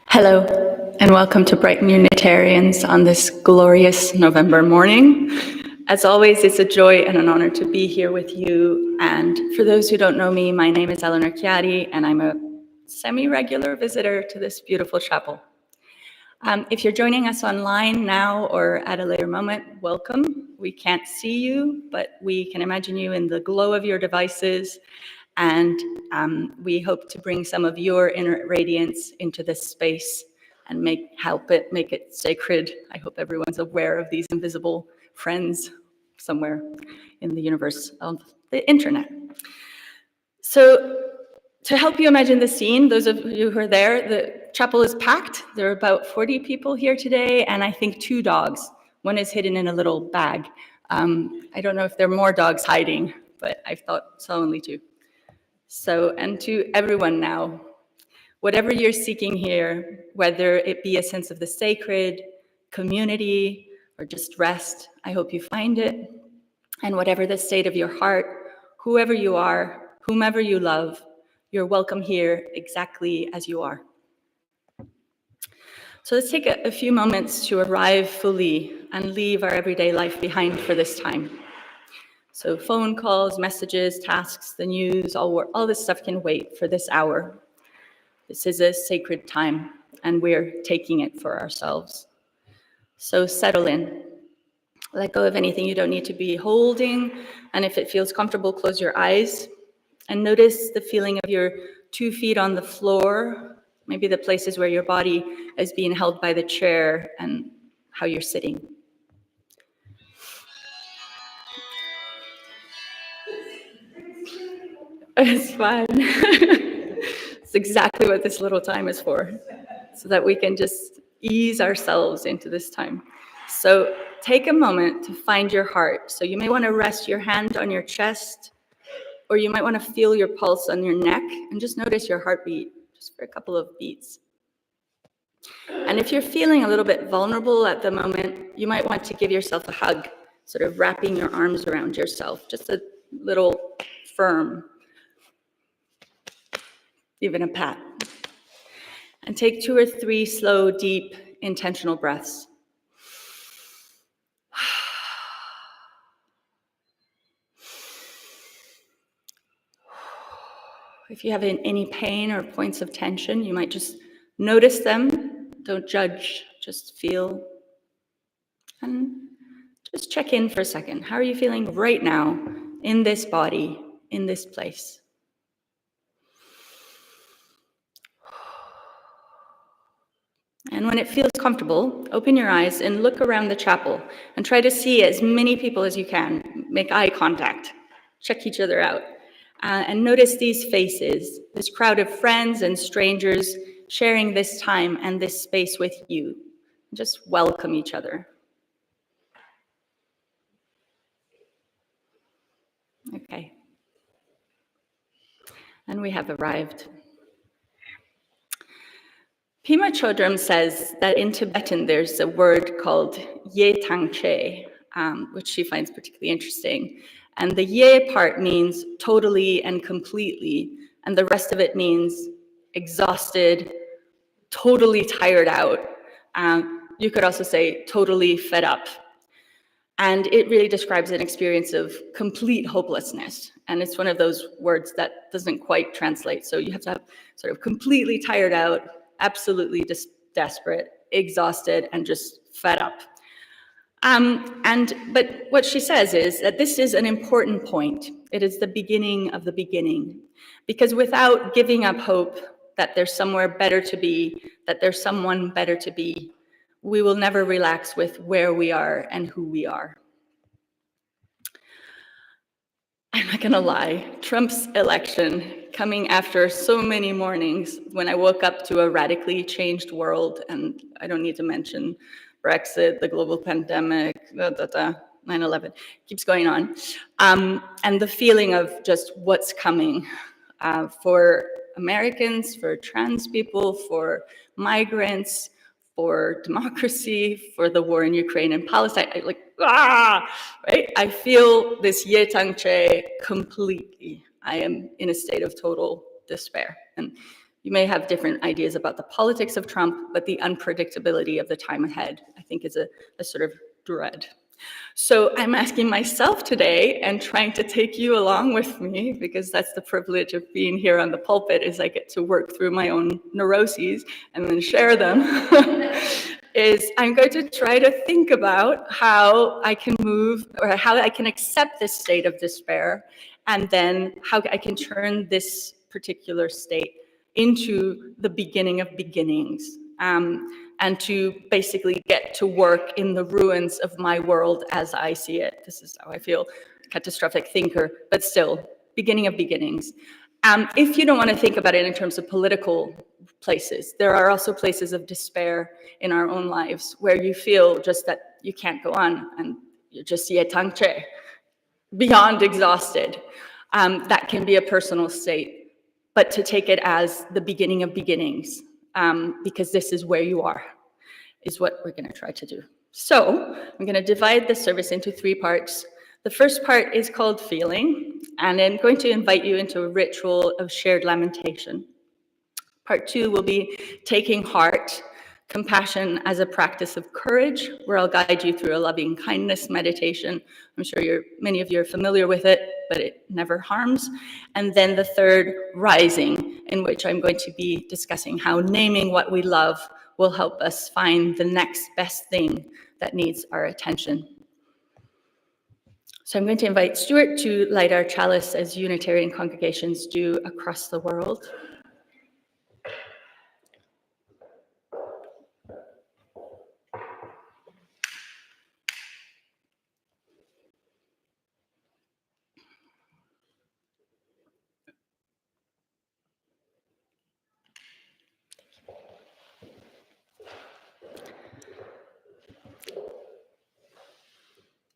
Hello, and welcome to Brighton Unitarians on this glorious November morning. As always, it's a joy and an honor to be here with you. And for those who don't know me, my name is Eleanor Chiari, and I'm a semi-regular visitor to this beautiful chapel. If you're joining us online now or at a later moment, welcome. We can't see you, but we can imagine you in the glow of your devices. And we hope to bring some of your inner radiance into this space and make it sacred. I hope everyone's aware of these invisible friends somewhere in the universe of the internet. So to help you imagine the scene, those of you who are there, the chapel is packed. There are about 40 people here today, and I think 2 dogs. One is hidden in a little bag. I don't know if there are more dogs hiding, but I thought so only 2. So, and to everyone now, whatever you're seeking here, whether it be a sense of the sacred, community, or just rest, I hope you find it. And whatever the state of your heart, whoever you are, whomever you love, you're welcome here exactly as you are. So let's take a few moments to arrive fully and leave our everyday life behind for this time. So phone calls, messages, tasks, the news, all this stuff can wait for this hour. This is a sacred time, and we're taking it for ourselves. So settle in. Let go of anything you don't need to be holding, and if it feels comfortable, close your eyes. And notice the feeling of your 2 feet on the floor, maybe the places where your body is being held by the chair and how you're sitting. It's fine. It's exactly what this little time is for, so that we can just ease ourselves into this time. So take a moment to find your heart. So you may want to rest your hand on your chest, or you might want to feel your pulse on your neck and just notice your heartbeat just for a couple of beats. And if you're feeling a little bit vulnerable at the moment, you might want to give yourself a hug, sort of wrapping your arms around yourself, just a little firm, even a pat. And take 2 or 3 slow, deep, intentional breaths. If you have any pain or points of tension, you might just notice them. Don't judge, just feel. And just check in for a second. How are you feeling right now in this body, in this place? And when it feels comfortable, open your eyes and look around the chapel and try to see as many people as you can. Make eye contact, check each other out, and notice these faces, this crowd of friends and strangers sharing this time and this space with you. Just welcome each other. Okay. And we have arrived. Pema Chodron says that in Tibetan there's a word called ye tangche, which she finds particularly interesting. And the ye part means totally and completely, and the rest of it means exhausted, totally tired out. You could also say totally fed up. And it really describes an experience of complete hopelessness. And it's one of those words that doesn't quite translate. So you have to have sort of completely tired out, absolutely just desperate, exhausted, and just fed up. But what she says is that this is an important point. It is the beginning of the beginning. Because without giving up hope that there's somewhere better to be, that there's someone better to be, we will never relax with where we are and who we are. I'm not gonna lie, Trump's election, coming after so many mornings when I woke up to a radically changed world, and I don't need to mention Brexit, the global pandemic, 9/11, keeps going on. And the feeling of just what's coming for Americans, for trans people, for migrants, for democracy, for the war in Ukraine and Palestine. right? I feel this ye tangche completely. I am in a state of total despair. And you may have different ideas about the politics of Trump, but the unpredictability of the time ahead, I think, is a sort of dread. So I'm asking myself today and trying to take you along with me, because that's the privilege of being here on the pulpit, is I get to work through my own neuroses and then share them, is I'm going to try to think about how I can move, or how I can accept this state of despair, and then how I can turn this particular state into the beginning of beginnings. And to basically get to work in the ruins of my world as I see it. This is how I feel, catastrophic thinker, but still, beginning of beginnings. If you don't want to think about it in terms of political places, there are also places of despair in our own lives where you feel just that you can't go on and you're just ye tangche, beyond exhausted. That can be a personal state, but to take it as the beginning of beginnings, because this is where you are, is what we're going to try to do. So I'm going to divide the service into 3 parts. The first part is called feeling, and I'm going to invite you into a ritual of shared lamentation. Part 2 will be taking heart, compassion as a practice of courage, where I'll guide you through a loving kindness meditation. I'm sure many of you are familiar with it, but it never harms. And then the third, rising, in which I'm going to be discussing how naming what we love will help us find the next best thing that needs our attention. So I'm going to invite Stuart to light our chalice, as Unitarian congregations do across the world.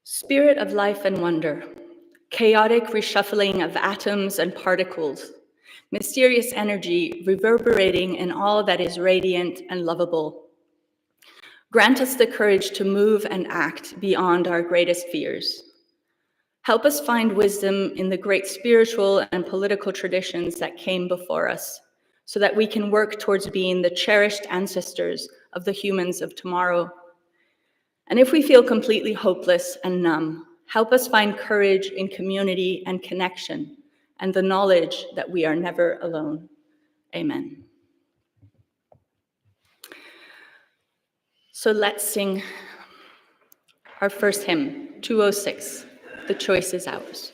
Spirit of life and wonder, chaotic reshuffling of atoms and particles, mysterious energy reverberating in all that is radiant and lovable. Grant us the courage to move and act beyond our greatest fears. Help us find wisdom in the great spiritual and political traditions that came before us, so that we can work towards being the cherished ancestors of the humans of tomorrow. And if we feel completely hopeless and numb, help us find courage in community and connection, and the knowledge that we are never alone. Amen. So let's sing our first hymn, 206, The Choice is Ours.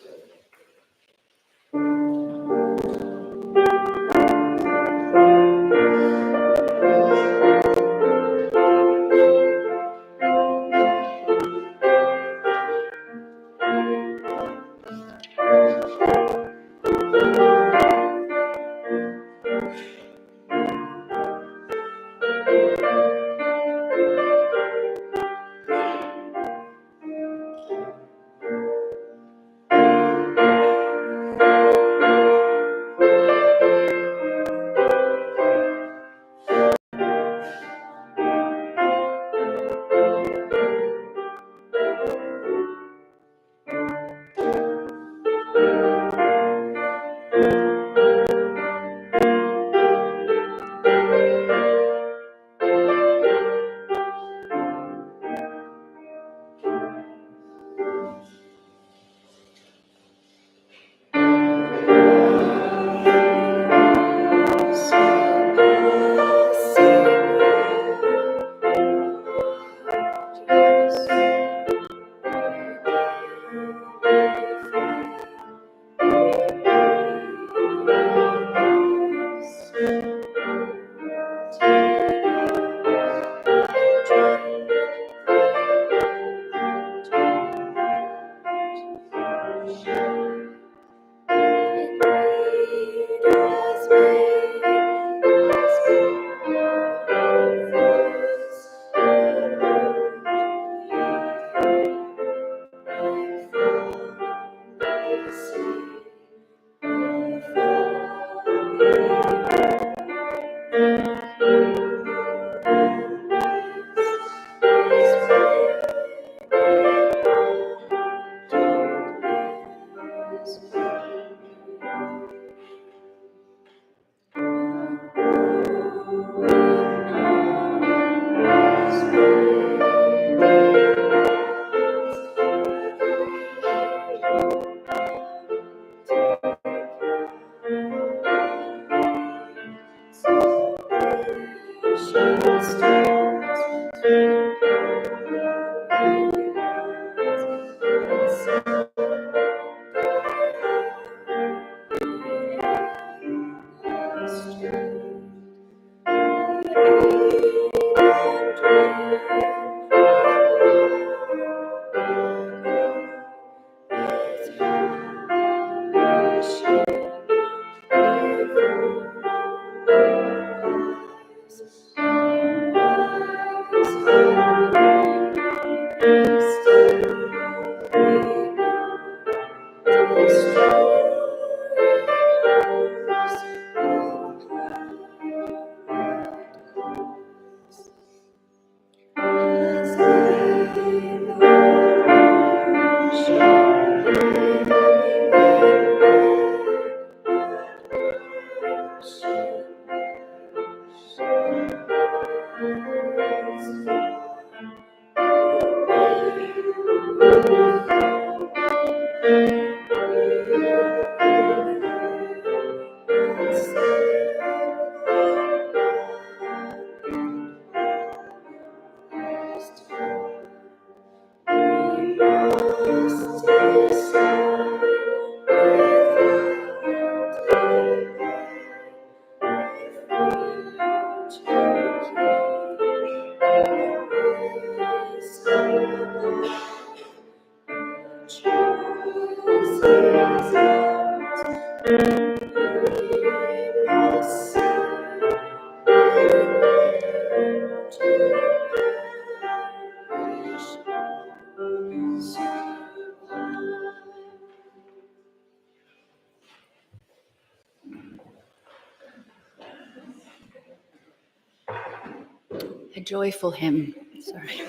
A joyful hymn. Sorry.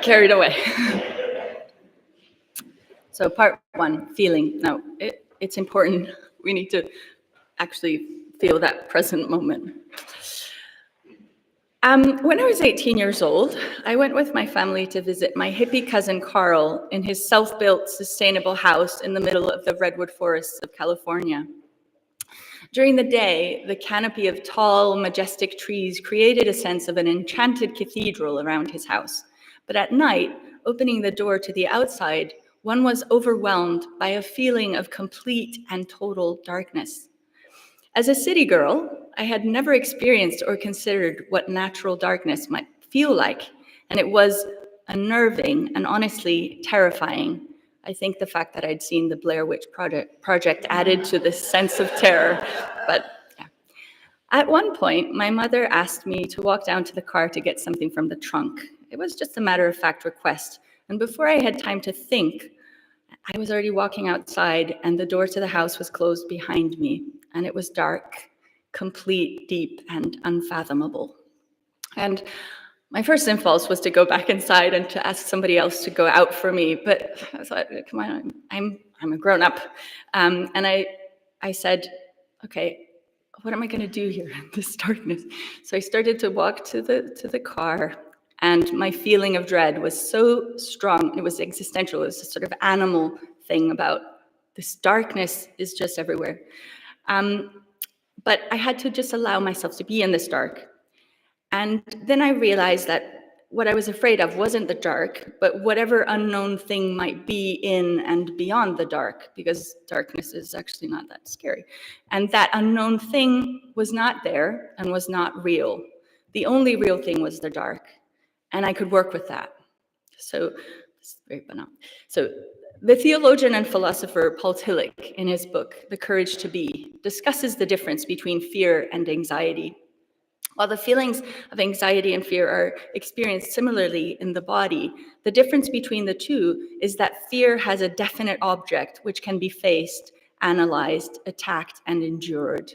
Carried away. So part one, feeling. Now, it's important. We need to actually feel that present moment. When I was 18 years old, I went with my family to visit my hippie cousin Carl in his self-built, sustainable house in the middle of the redwood forests of California. During the day, the canopy of tall, majestic trees created a sense of an enchanted cathedral around his house. But at night, opening the door to the outside, one was overwhelmed by a feeling of complete and total darkness. As a city girl, I had never experienced or considered what natural darkness might feel like, and it was unnerving and honestly terrifying. I think the fact that I'd seen the Blair Witch Project added to this sense of terror, but yeah. At one point, my mother asked me to walk down to the car to get something from the trunk. It was just a matter-of-fact request, and before I had time to think, I was already walking outside and the door to the house was closed behind me, and it was dark, complete, deep, and unfathomable. And my first impulse was to go back inside and to ask somebody else to go out for me, but I thought, come on, I'm a grown-up. And I said, okay, what am I gonna do here in this darkness? So I started to walk to the car, and my feeling of dread was so strong. It was existential. It was a sort of animal thing about this darkness is just everywhere. But I had to just allow myself to be in this dark. And then I realized that what I was afraid of wasn't the dark, but whatever unknown thing might be in and beyond the dark, because darkness is actually not that scary. And that unknown thing was not there and was not real. The only real thing was the dark, and I could work with that. So it's very banal. So the theologian and philosopher Paul Tillich, in his book, The Courage to Be, discusses the difference between fear and anxiety. While the feelings of anxiety and fear are experienced similarly in the body, the difference between the two is that fear has a definite object which can be faced, analyzed, attacked, and endured.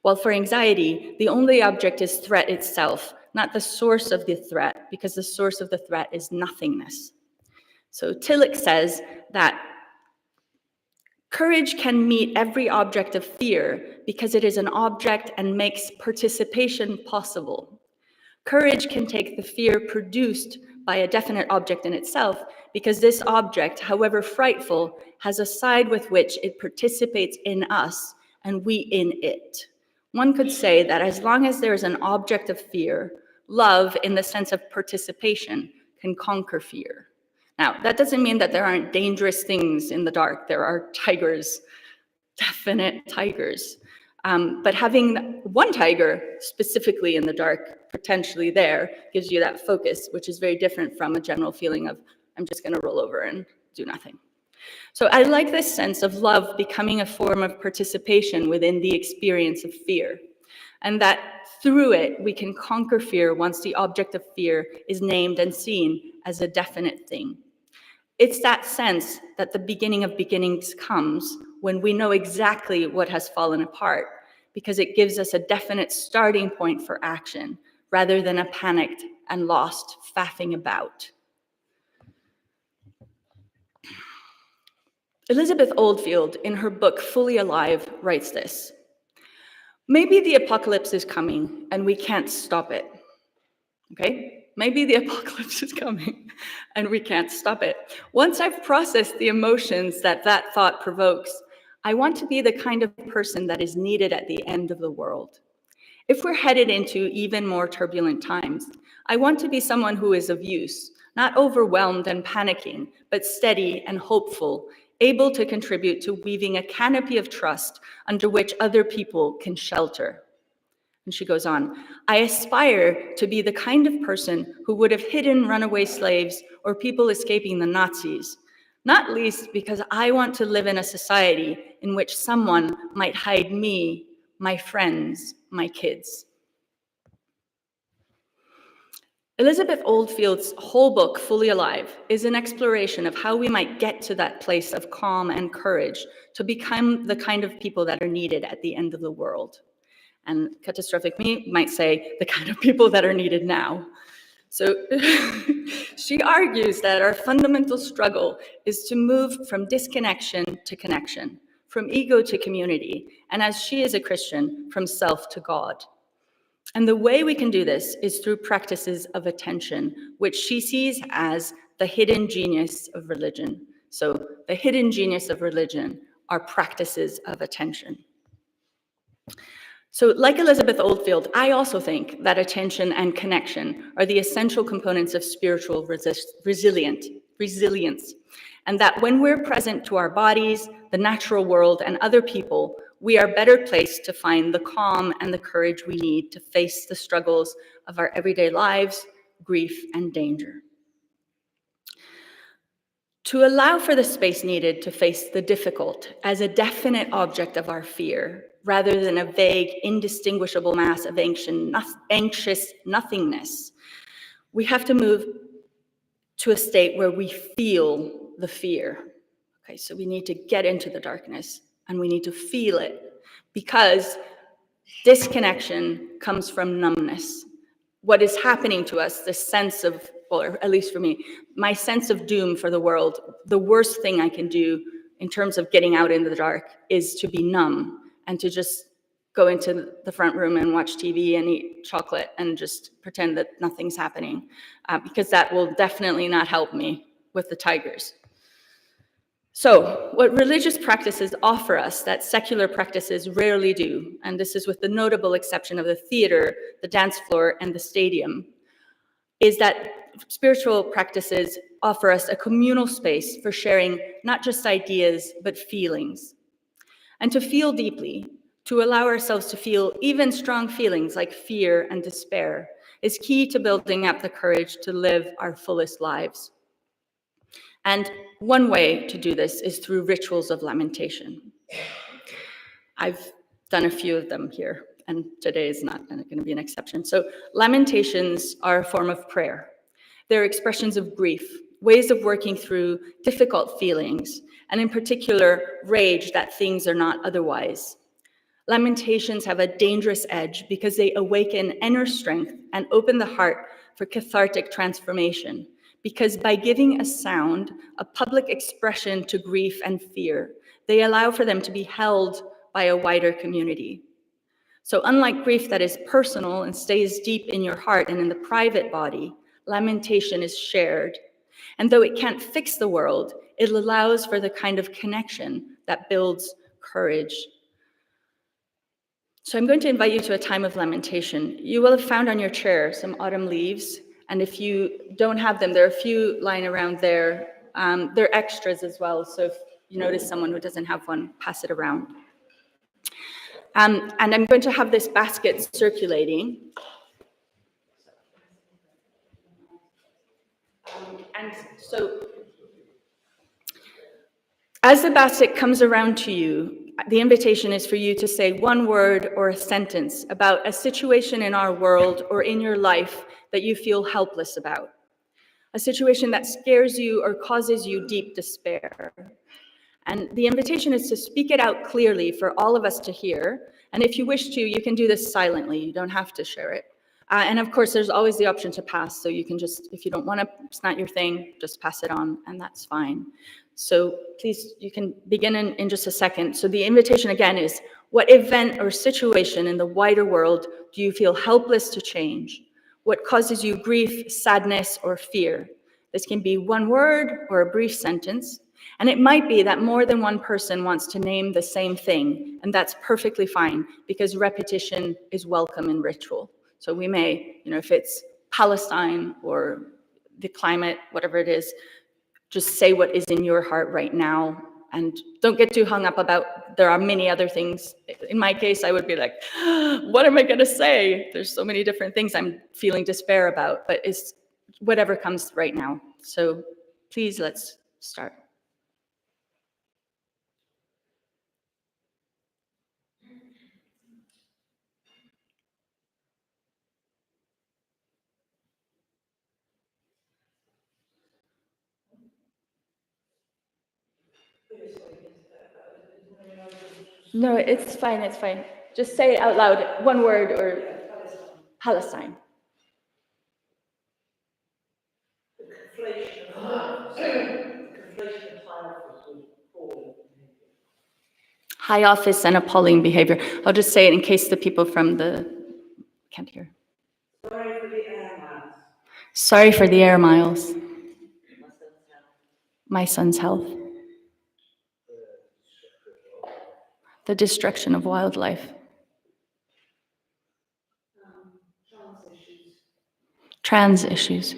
While for anxiety, the only object is threat itself, not the source of the threat, because the source of the threat is nothingness. So Tillich says that courage can meet every object of fear because it is an object and makes participation possible. Courage can take the fear produced by a definite object in itself because this object, however frightful, has a side with which it participates in us and we in it. One could say that as long as there is an object of fear, love, in the sense of participation, can conquer fear. Now, that doesn't mean that there aren't dangerous things in the dark. There are tigers, definite tigers. But having one tiger specifically in the dark, potentially there, gives you that focus, which is very different from a general feeling of, I'm just gonna roll over and do nothing. So I like this sense of love becoming a form of participation within the experience of fear, and that through it, we can conquer fear once the object of fear is named and seen as a definite thing. It's that sense that the beginning of beginnings comes when we know exactly what has fallen apart, because it gives us a definite starting point for action, rather than a panicked and lost faffing about. Elizabeth Oldfield, in her book Fully Alive, writes this: maybe the apocalypse is coming and we can't stop it. Okay? Maybe the apocalypse is coming and we can't stop it. Once I've processed the emotions that that thought provokes, I want to be the kind of person that is needed at the end of the world. If we're headed into even more turbulent times, I want to be someone who is of use, not overwhelmed and panicking, but steady and hopeful, able to contribute to weaving a canopy of trust under which other people can shelter. And she goes on, I aspire to be the kind of person who would have hidden runaway slaves or people escaping the Nazis, not least because I want to live in a society in which someone might hide me, my friends, my kids. Elizabeth Oldfield's whole book, Fully Alive, is an exploration of how we might get to that place of calm and courage to become the kind of people that are needed at the end of the world. And catastrophic me might say the kind of people that are needed now. So she argues that our fundamental struggle is to move from disconnection to connection, from ego to community, and as she is a Christian, from self to God. And the way we can do this is through practices of attention, which she sees as the hidden genius of religion. So the hidden genius of religion are practices of attention. So like Elizabeth Oldfield, I also think that attention and connection are the essential components of spiritual resilience, and that when we're present to our bodies, the natural world, and other people, we are better placed to find the calm and the courage we need to face the struggles of our everyday lives, grief, and danger. To allow for the space needed to face the difficult as a definite object of our fear, rather than a vague, indistinguishable mass of anxious nothingness, we have to move to a state where we feel the fear. Okay, so we need to get into the darkness and we need to feel it, because disconnection comes from numbness. What is happening to us, the sense of, or at least for me, my sense of doom for the world, the worst thing I can do in terms of getting out into the dark is to be numb and to just go into the front room and watch TV and eat chocolate and just pretend that nothing's happening, because that will definitely not help me with the tigers. So what religious practices offer us that secular practices rarely do, and this is with the notable exception of the theater, the dance floor, and the stadium, is that spiritual practices offer us a communal space for sharing not just ideas, but feelings. And to feel deeply, to allow ourselves to feel even strong feelings like fear and despair, is key to building up the courage to live our fullest lives. And one way to do this is through rituals of lamentation. I've done a few of them here, and today is not going to be an exception. So lamentations are a form of prayer. They're expressions of grief, ways of working through difficult feelings, and in particular, rage that things are not otherwise. Lamentations have a dangerous edge because they awaken inner strength and open the heart for cathartic transformation. Because by giving a sound, a public expression to grief and fear, they allow for them to be held by a wider community. So unlike grief that is personal and stays deep in your heart and in the private body, lamentation is shared. And though it can't fix the world, it allows for the kind of connection that builds courage. So I'm going to invite you to a time of lamentation. You will have found on your chair some autumn leaves, and if you don't have them, there are a few lying around there. They're extras as well, so if you notice someone who doesn't have one, pass it around. And I'm going to have this basket circulating. And so as the basket comes around to you, the invitation is for you to say one word or a sentence about a situation in our world or in your life that you feel helpless about, a situation that scares you or causes you deep despair. And the invitation is to speak it out clearly for all of us to hear. And if you wish to, you can do this silently. You don't have to share it. And of course, there's always the option to pass. So you can just, if you don't want to, it's not your thing, just pass it on, and that's fine. So please, you can begin in just a second. So the invitation again is, what event or situation in the wider world do you feel helpless to change? What causes you grief, sadness, or fear? This can be one word or a brief sentence. And it might be that more than one person wants to name the same thing, and that's perfectly fine, because repetition is welcome in ritual. So we may, if it's Palestine or the climate, whatever it is, just say what is in your heart right now, and don't get too hung up about, there are many other things. In my case, I would be like, what am I going to say? There's so many different things I'm feeling despair about, but it's whatever comes right now. So please, let's start. No, it's fine, it's fine. Just say it out loud, one word, or Palestine. High office and appalling behavior. I'll just say it in case the people from the can't hear. Sorry for the air miles. Sorry for the air miles. My son's health. The destruction of wildlife. Trans issues.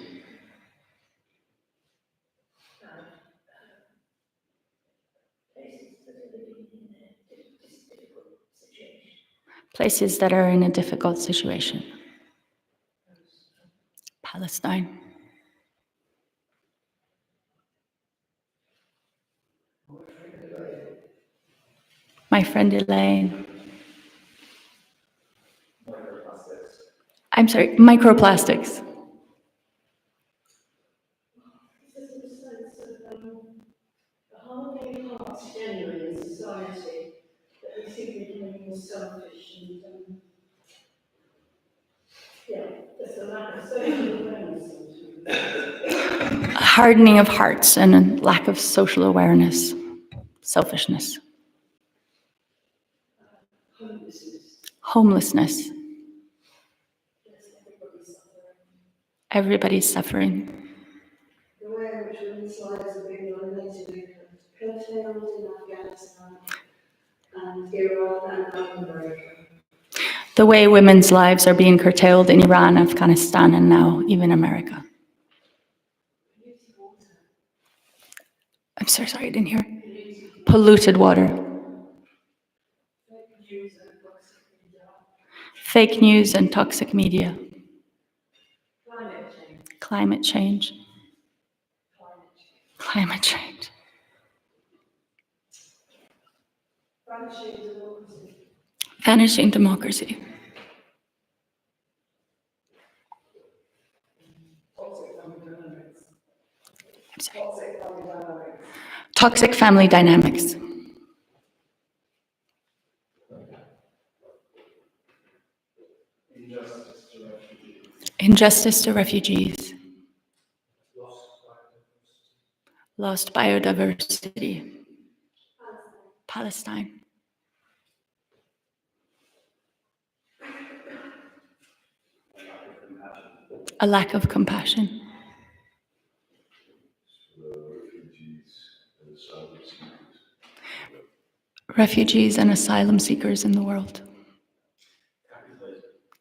Places that are in a difficult situation. Palestine. My friend Elaine. I'm sorry, microplastics. Generally in society, that we think we're becoming more selfish and there's a lack of social awareness. Hardening of hearts and a lack of social awareness. Selfishness. Homelessness. Everybody's suffering. The way in which women's lives are being eliminated and curtailed in Afghanistan and Iran and America. The way women's lives are being curtailed in Iran, Afghanistan, and now even America. I'm sorry, I didn't hear. Polluted water. Fake news and toxic media. Climate change. Climate change. Vanishing democracy. I'm sorry. Toxic family dynamics. Injustice to refugees. Lost biodiversity. Palestine. A lack of compassion. Refugees and asylum seekers in the world.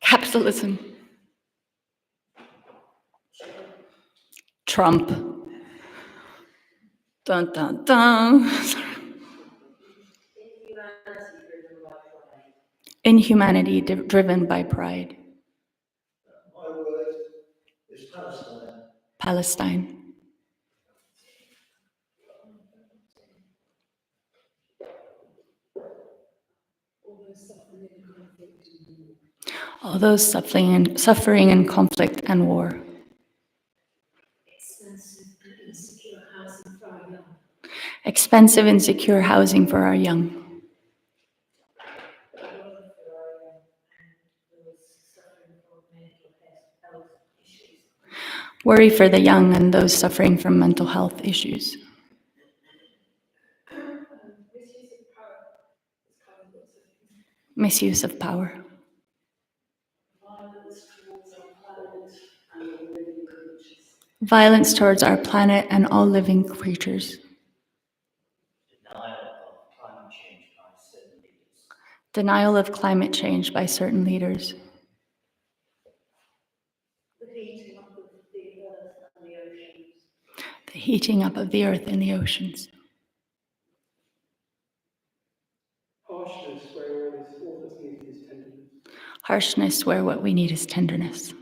Capitalism. Trump. Dun, dun, dun. Inhumanity driven by pride. My word is Palestine. Palestine. All those suffering and conflict and war. Expensive and secure housing for our young. Worry for the young and those suffering from mental health issues. Misuse of power. Violence towards our planet and all living creatures. Denial of climate change by certain leaders. The heating up of the earth and the oceans. Harshness where all that's needed is tenderness. Harshness where what we need is tenderness.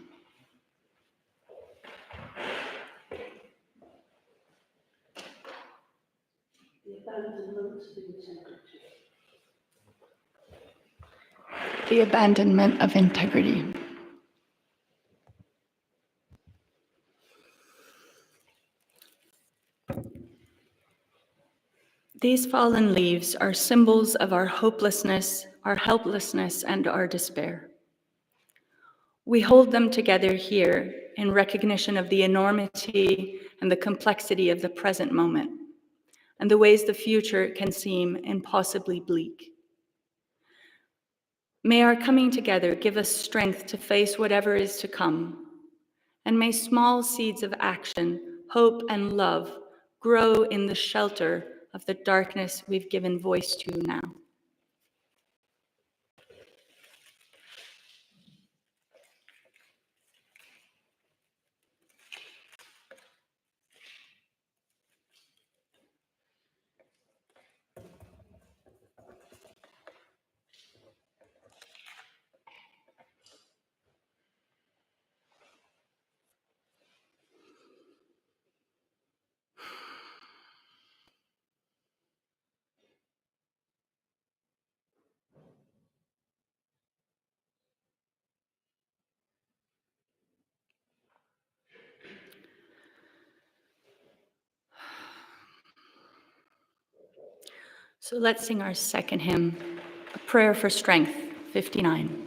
The abandonment of integrity. These fallen leaves are symbols of our hopelessness, our helplessness, and our despair. We hold them together here in recognition of the enormity and the complexity of the present moment, and the ways the future can seem impossibly bleak. May our coming together give us strength to face whatever is to come, and may small seeds of action, hope, and love grow in the shelter of the darkness we've given voice to now. So let's sing our second hymn, A Prayer for Strength, 59.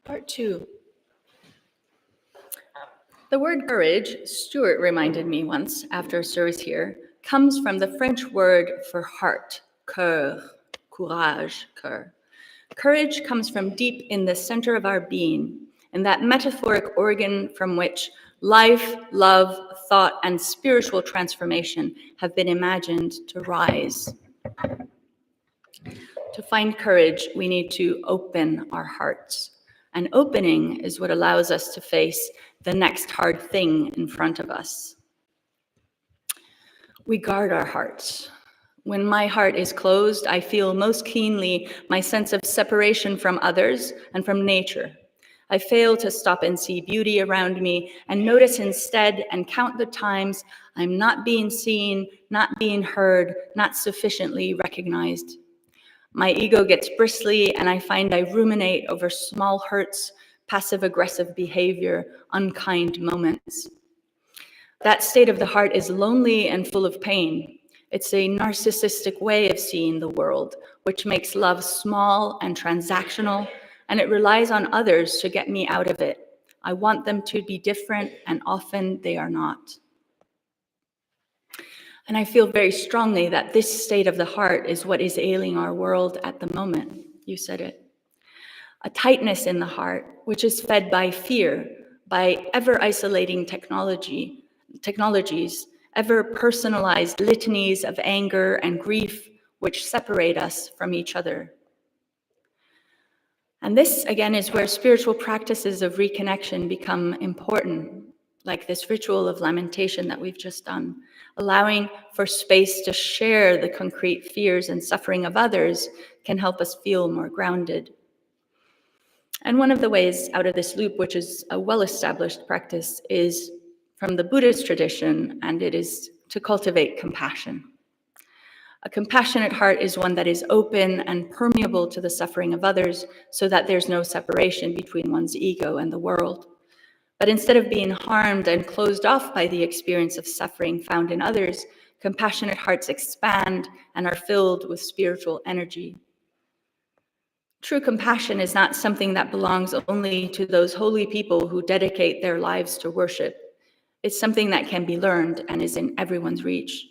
Part 2. The word courage, Stuart reminded me once after a service here, comes from the French word for heart, cœur, courage, cœur. Courage comes from deep in the center of our being, and that metaphoric organ from which life, love, thought, and spiritual transformation have been imagined to rise. To find courage, we need to open our hearts. And opening is what allows us to face the next hard thing in front of us. We guard our hearts. When my heart is closed, I feel most keenly my sense of separation from others and from nature. I fail to stop and see beauty around me and notice instead and count the times I'm not being seen, not being heard, not sufficiently recognized. My ego gets bristly, and I find I ruminate over small hurts, passive-aggressive behavior, unkind moments. That state of the heart is lonely and full of pain. It's a narcissistic way of seeing the world, which makes love small and transactional, and it relies on others to get me out of it. I want them to be different, and often they are not. And I feel very strongly that this state of the heart is what is ailing our world at the moment. You said it. A tightness in the heart, which is fed by fear, by ever-isolating technology, technologies ever personalized litanies of anger and grief which separate us from each other. And this, again, is where spiritual practices of reconnection become important, like this ritual of lamentation that we've just done. Allowing for space to share the concrete fears and suffering of others can help us feel more grounded. And one of the ways out of this loop, which is a well-established practice, is from the Buddhist tradition, and it is to cultivate compassion. A compassionate heart is one that is open and permeable to the suffering of others so that there's no separation between one's ego and the world. But instead of being harmed and closed off by the experience of suffering found in others, compassionate hearts expand and are filled with spiritual energy. True compassion is not something that belongs only to those holy people who dedicate their lives to worship. It's something that can be learned and is in everyone's reach.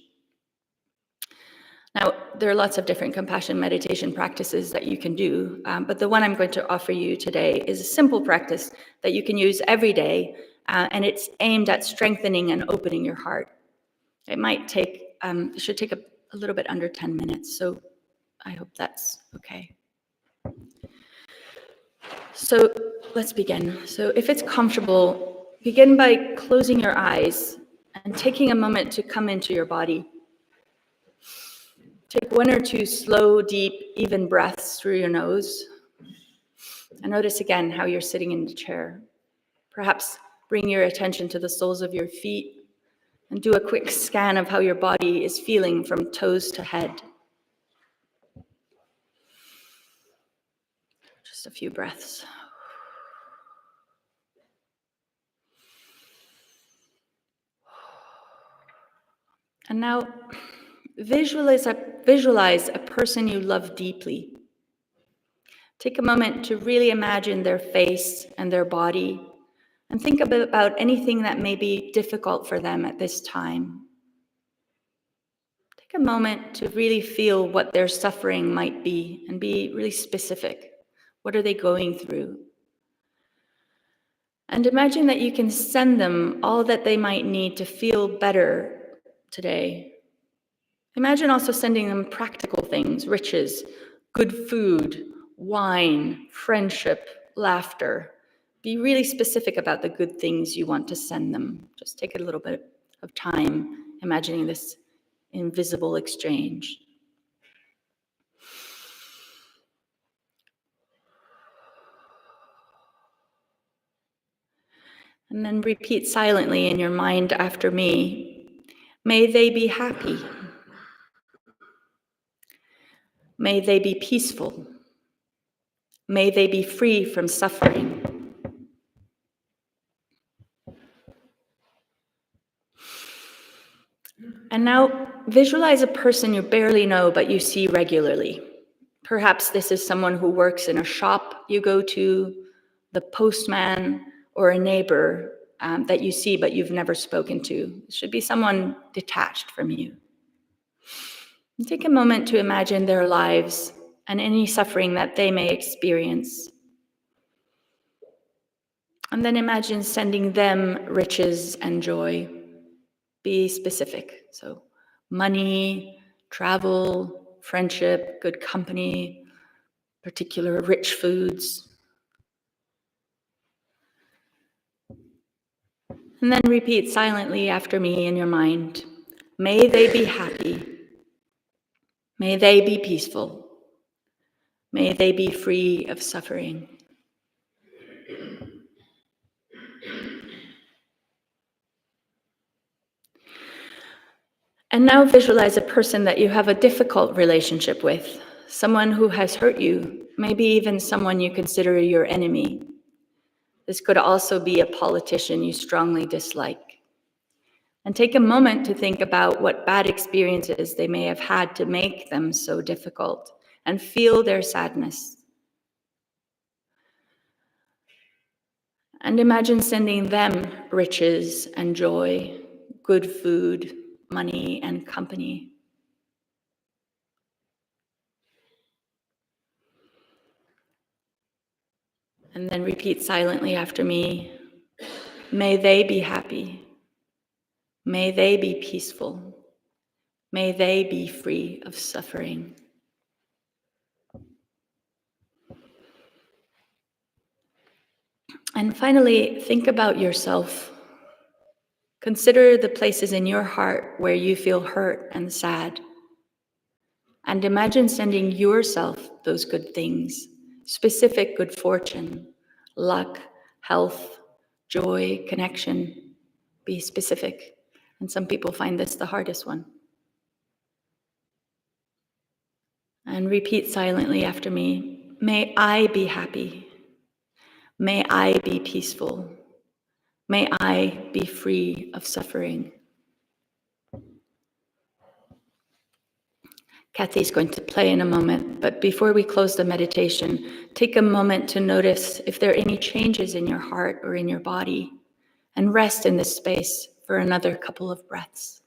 Now, there are lots of different compassion meditation practices that you can do, but the one I'm going to offer you today is a simple practice that you can use every day, and it's aimed at strengthening and opening your heart. It should take a little bit under 10 minutes, so I hope that's okay. So let's begin. So if it's comfortable, begin by closing your eyes and taking a moment to come into your body. Take 1 or 2 slow, deep, even breaths through your nose. And notice again how you're sitting in the chair. Perhaps bring your attention to the soles of your feet and do a quick scan of how your body is feeling from toes to head. Just a few breaths. And now visualize a person you love deeply. Take a moment to really imagine their face and their body and think a bit about anything that may be difficult for them at this time. Take a moment to really feel what their suffering might be and be really specific. What are they going through? And imagine that you can send them all that they might need to feel better today. Imagine also sending them practical things, riches, good food, wine, friendship, laughter. Be really specific about the good things you want to send them. Just take a little bit of time imagining this invisible exchange. And then repeat silently in your mind after me. May they be happy. May they be peaceful. May they be free from suffering. And now visualize a person you barely know but you see regularly. Perhaps this is someone who works in a shop you go to, the postman, or a neighbor that you see but you've never spoken to. It should be someone detached from you. And take a moment to imagine their lives and any suffering that they may experience. And then imagine sending them riches and joy. Be specific. So money, travel, friendship, good company, particular rich foods. And then repeat silently after me in your mind. May they be happy. May they be peaceful. May they be free of suffering. And now visualize a person that you have a difficult relationship with, someone who has hurt you, maybe even someone you consider your enemy. This could also be a politician you strongly dislike. And take a moment to think about what bad experiences they may have had to make them so difficult, and feel their sadness. And imagine sending them riches and joy, good food, money, and company. And then repeat silently after me. May they be happy. May they be peaceful. May they be free of suffering. And finally, think about yourself. Consider the places in your heart where you feel hurt and sad. And imagine sending yourself those good things, specific good fortune, luck, health, joy, connection. Be specific. And some people find this the hardest one. And repeat silently after me. May I be happy. May I be peaceful. May I be free of suffering. Kathy's going to play in a moment, but before we close the meditation, take a moment to notice if there are any changes in your heart or in your body, and rest in this space for another couple of breaths.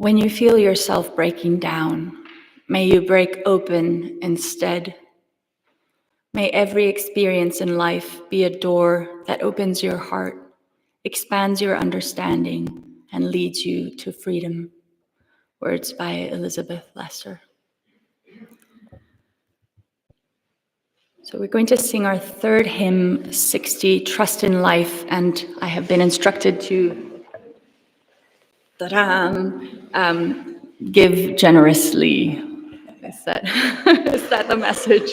When you feel yourself breaking down, may you break open instead. May every experience in life be a door that opens your heart, expands your understanding, and leads you to freedom. Words by Elizabeth Lesser. So we're going to sing our third hymn, 60, Trust in Life, and I have been instructed to give generously. Is that, is that the message?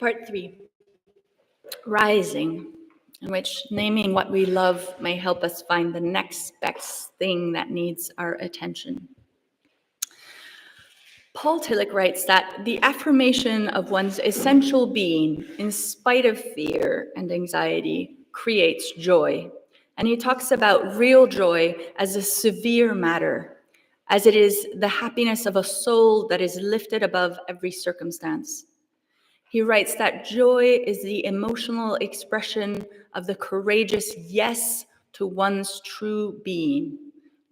Part 3, rising, in which naming what we love may help us find the next best thing that needs our attention. Paul Tillich writes that the affirmation of one's essential being, in spite of fear and anxiety, creates joy. And he talks about real joy as a severe matter, as it is the happiness of a soul that is lifted above every circumstance. He writes that joy is the emotional expression of the courageous yes to one's true being.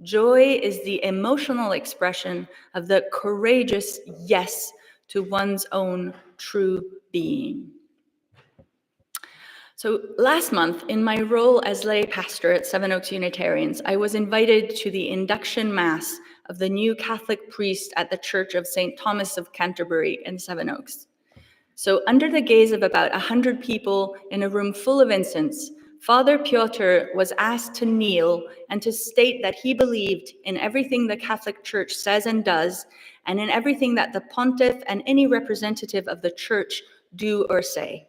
Joy is the emotional expression of the courageous yes to one's own true being. So last month, in my role as lay pastor at Seven Oaks Unitarians, I was invited to the induction mass of the new Catholic priest at the Church of St. Thomas of Canterbury in Seven Oaks. So under the gaze of about 100 people in a room full of incense, Father Piotr was asked to kneel and to state that he believed in everything the Catholic Church says and does, and in everything that the pontiff and any representative of the Church do or say.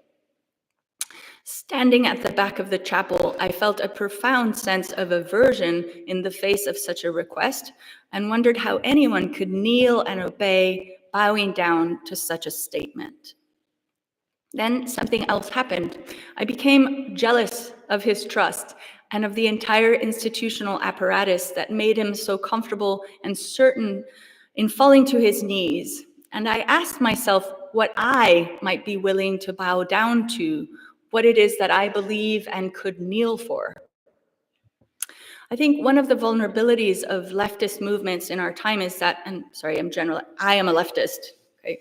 Standing at the back of the chapel, I felt a profound sense of aversion in the face of such a request and wondered how anyone could kneel and obey, bowing down to such a statement. Then something else happened. I became jealous of his trust and of the entire institutional apparatus that made him so comfortable and certain in falling to his knees. And I asked myself what I might be willing to bow down to, what it is that I believe and could kneel for. I think one of the vulnerabilities of leftist movements in our time is that, and sorry, I am a leftist, okay,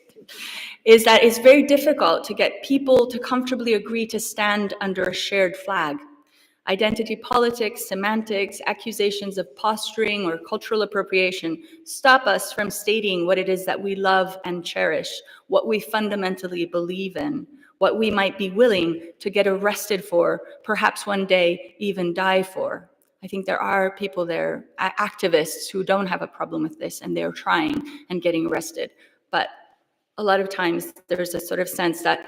is that it's very difficult to get people to comfortably agree to stand under a shared flag. Identity politics, semantics, accusations of posturing or cultural appropriation stop us from stating what it is that we love and cherish, what we fundamentally believe in, what we might be willing to get arrested for, perhaps one day even die for. I think there are people there, activists, who don't have a problem with this, and they're trying and getting arrested. But a lot of times there's a sort of sense that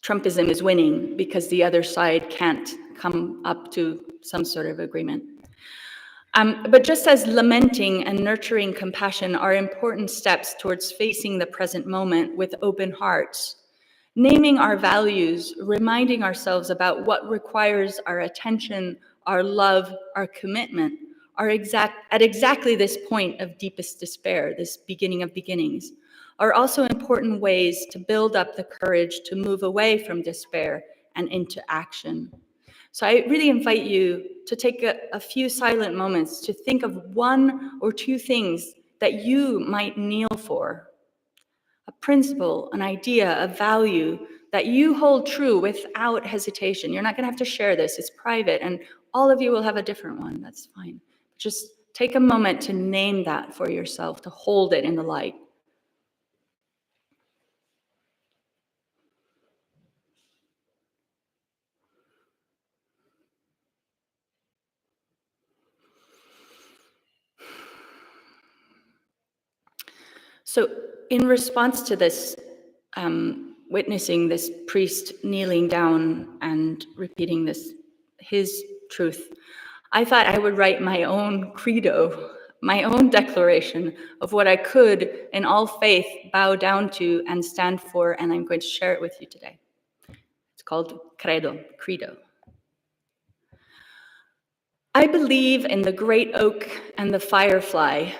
Trumpism is winning because the other side can't come up to some sort of agreement. But just as lamenting and nurturing compassion are important steps towards facing the present moment with open hearts, naming our values, reminding ourselves about what requires our attention, our love, our commitment, are at exactly this point of deepest despair, this beginning of beginnings, are also important ways to build up the courage to move away from despair and into action. So I really invite you to take a few silent moments to think of one or two things that you might kneel for. A principle, an idea, a value that you hold true without hesitation. You're not going to have to share this. It's private, and all of you will have a different one. That's fine. Just take a moment to name that for yourself, to hold it in the light. So in response to this, witnessing this priest kneeling down and repeating his truth, I thought I would write my own credo, my own declaration of what I could, in all faith, bow down to and stand for, and I'm going to share it with you today. It's called credo. I believe in the great oak and the firefly,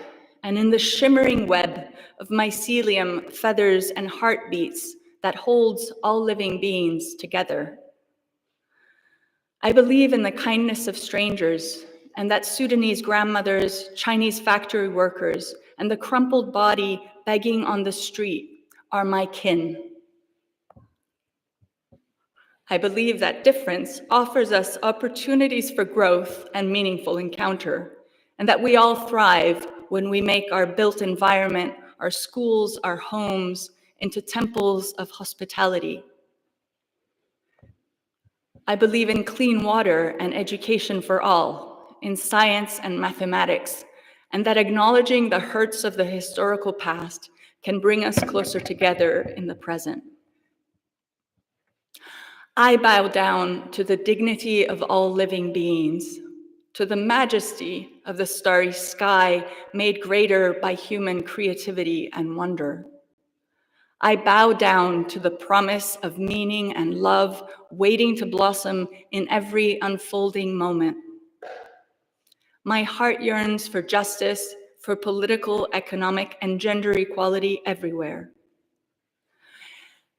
and in the shimmering web of mycelium, feathers, and heartbeats that holds all living beings together. I believe in the kindness of strangers, and that Sudanese grandmothers, Chinese factory workers, and the crumpled body begging on the street are my kin. I believe that difference offers us opportunities for growth and meaningful encounter, and that we all thrive when we make our built environment, our schools, our homes, into temples of hospitality. I believe in clean water and education for all, in science and mathematics, and that acknowledging the hurts of the historical past can bring us closer together in the present. I bow down to the dignity of all living beings, to the majesty of the starry sky made greater by human creativity and wonder. I bow down to the promise of meaning and love waiting to blossom in every unfolding moment. My heart yearns for justice, for political, economic, and gender equality everywhere.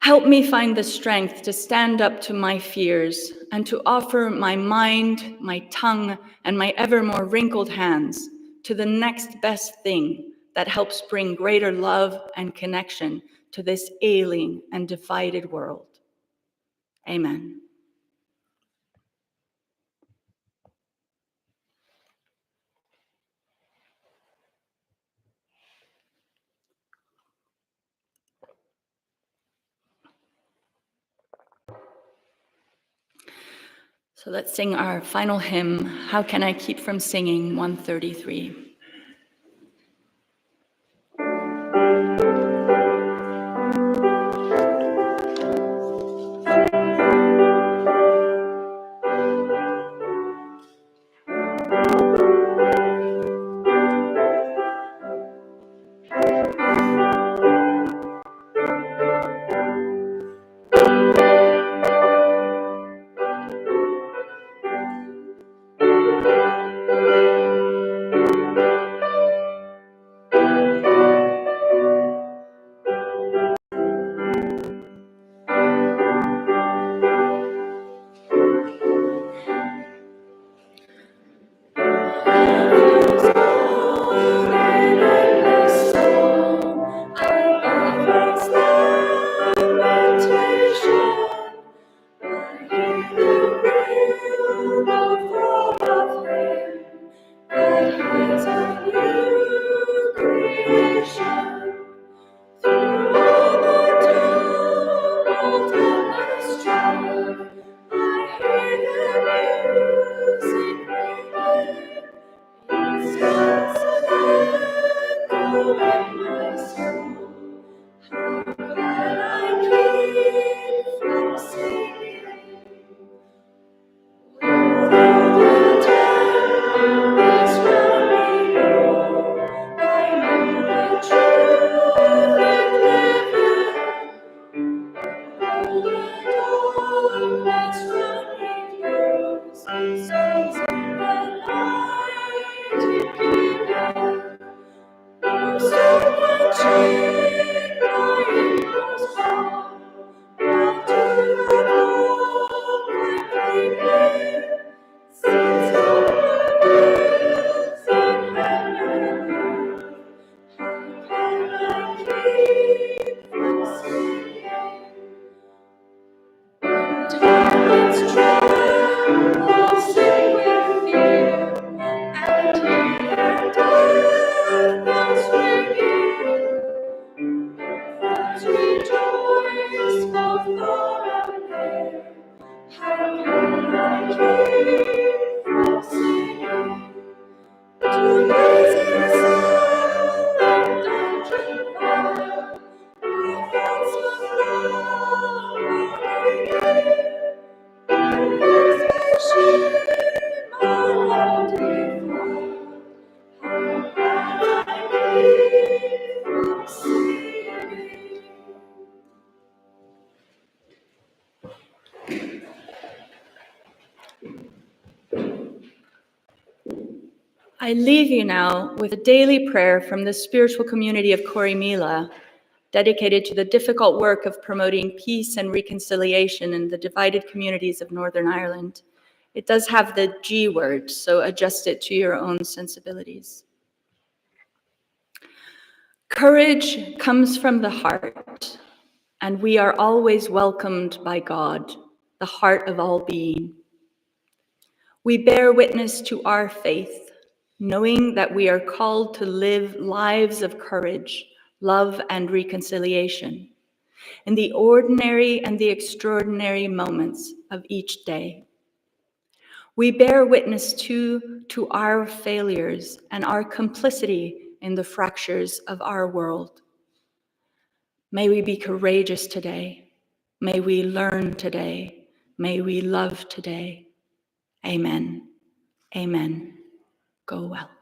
Help me find the strength to stand up to my fears and to offer my mind, my tongue, and my ever more wrinkled hands to the next best thing that helps bring greater love and connection to this ailing and divided world. Amen. So let's sing our final hymn, How Can I Keep From Singing, 133. I leave you now with a daily prayer from the spiritual community of Corrymeela, dedicated to the difficult work of promoting peace and reconciliation in the divided communities of Northern Ireland. It does have the G word, so adjust it to your own sensibilities. Courage comes from the heart, and we are always welcomed by God, the heart of all being. We bear witness to our faith, knowing that we are called to live lives of courage, love, and reconciliation in the ordinary and the extraordinary moments of each day. We bear witness to our failures and our complicity in the fractures of our world. May we be courageous today. May we learn today. May we love today. Amen. Amen. Go well.